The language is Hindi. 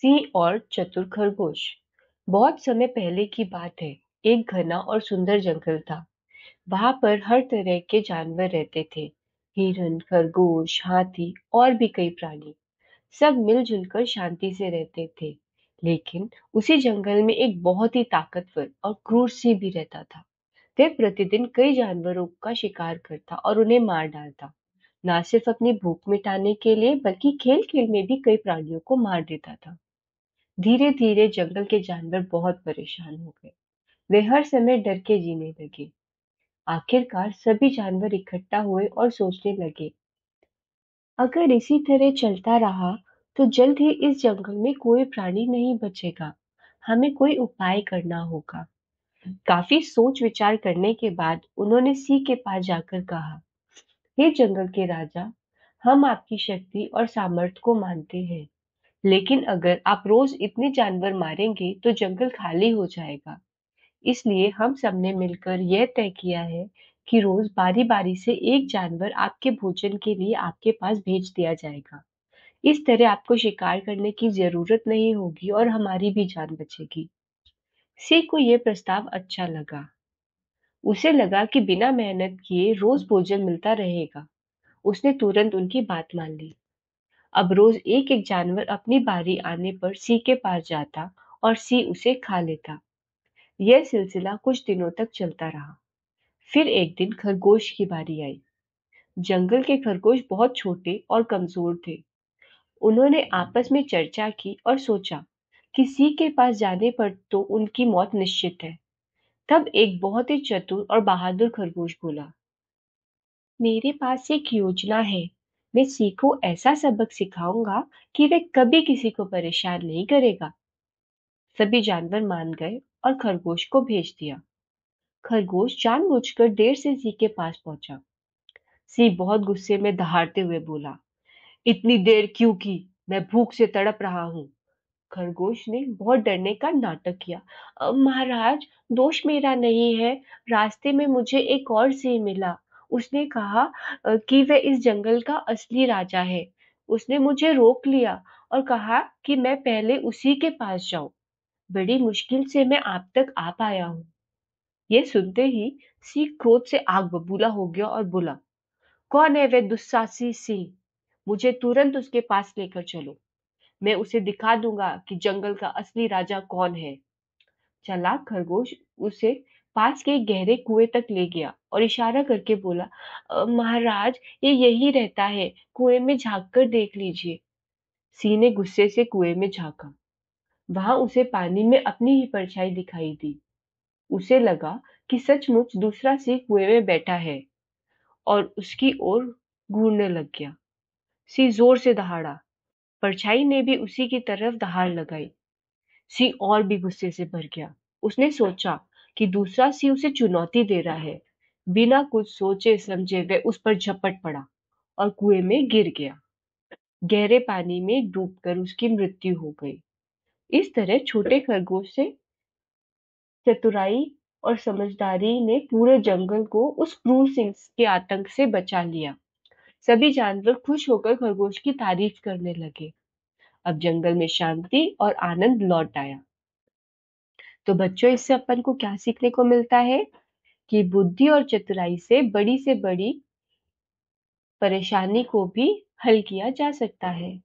सिंह और चतुर खरगोश। बहुत समय पहले की बात है। एक घना और सुंदर जंगल था। वहां पर हर तरह के जानवर रहते थे। हिरन, खरगोश, हाथी और भी कई प्राणी। सब मिलजुल कर शांति से रहते थे। लेकिन उसी जंगल में एक बहुत ही ताकतवर और क्रूर सिंह भी रहता था। वह प्रतिदिन कई जानवरों का शिकार करता और उन्हें मार डालता। न सिर्फ अपनी भूख मिटाने के लिए बल्कि खेल खेल में भी कई प्राणियों को मार देता था। धीरे धीरे जंगल के जानवर बहुत परेशान हो गए। वे हर समय डर के जीने लगे। आखिरकार सभी जानवर इकट्ठा हुए और सोचने लगे, अगर इसी तरह चलता रहा तो जल्द ही इस जंगल में कोई प्राणी नहीं बचेगा। हमें कोई उपाय करना होगा। काफी सोच विचार करने के बाद उन्होंने सिंह के पास जाकर कहा, हे जंगल के राजा, हम आपकी शक्ति और सामर्थ्य को मानते हैं। लेकिन अगर आप रोज इतने जानवर मारेंगे तो जंगल खाली हो जाएगा। इसलिए हम सबने मिलकर यह तय किया है कि रोज बारी-बारी से एक जानवर आपके भोजन के लिए आपके पास भेज दिया जाएगा। इस तरह आपको शिकार करने की जरूरत नहीं होगी और हमारी भी जान बचेगी। सिंह को यह प्रस्ताव अच्छा लगा। उसे लगा कि बिना मेहनत किए रोज भोजन मिलता रहेगा। उसने तुरंत उनकी बात मान ली। अब रोज एक एक जानवर अपनी बारी आने पर सिंह के पास जाता और सिंह उसे खा लेता। यह सिलसिला कुछ दिनों तक चलता रहा। फिर एक दिन खरगोश की बारी आई। जंगल के खरगोश बहुत छोटे और कमजोर थे। उन्होंने आपस में चर्चा की और सोचा कि सिंह के पास जाने पर तो उनकी मौत निश्चित है। तब एक बहुत ही चतुर और बहादुर खरगोश बोला, मेरे पास एक योजना है। मैं सिंह को ऐसा सबक सिखाऊंगा कि वह कभी किसी को परेशान नहीं करेगा। सभी जानवर मान गए और खरगोश को भेज दिया। खरगोश जानबूझकर देर से सिंह के पास पहुंचा। सिंह बहुत गुस्से में दहाड़ते हुए बोला, इतनी देर क्यों की? मैं भूख से तड़प रहा हूँ। खरगोश ने बहुत डरने का नाटक किया। महाराज, दोष मेरा नहीं है। रास्ते में मुझे एक और सिंह मिला। उसने कहा कि वह इस जंगल का असली राजा है। उसने मुझे रोक लिया और कहा कि मैं पहले उसी के पास जाऊं। बड़ी मुश्किल से मैं आप तक आ पाया हूँ। ये सुनते ही सिंह क्रोध से आग बबूला हो गया और बोला, कौन है वह दुस्साहसी सिंह? मुझे तुरंत उसके पास लेकर चलो। मैं उसे दिखा दूंगा कि जंगल का असली राजा कौन है। चालाक खरगोश उसे पास के एक गहरे कुएं तक ले गया और इशारा करके बोला, महाराज, ये यही रहता है। कुएं में झांक कर देख लीजिए। सिंह ने गुस्से से कुएं में झांका। वहां उसे पानी में अपनी ही परछाई दिखाई दी। उसे लगा कि सचमुच दूसरा सिंह कुएं में बैठा है और उसकी ओर घूरने लग गया। सिंह जोर से दहाड़ा। परछाई ने भी उसी की तरफ दहाड़ लगाई। सिंह और भी गुस्से से भर गया। उसने सोचा कि दूसरा सिंह उसे चुनौती दे रहा है। बिना कुछ सोचे समझे वह उस पर झपट पड़ा और कुएं में गिर गया। गहरे पानी में डूबकर उसकी मृत्यु हो गई। इस तरह छोटे खरगोश से चतुराई और समझदारी ने पूरे जंगल को उस क्रूर सिंह के आतंक से बचा लिया। सभी जानवर खुश होकर खरगोश की तारीफ करने लगे। अब जंगल में शांति और आनंद लौट आया। तो बच्चों, इससे अपन को क्या सीखने को मिलता है कि बुद्धि और चतुराई से बड़ी परेशानी को भी हल किया जा सकता है।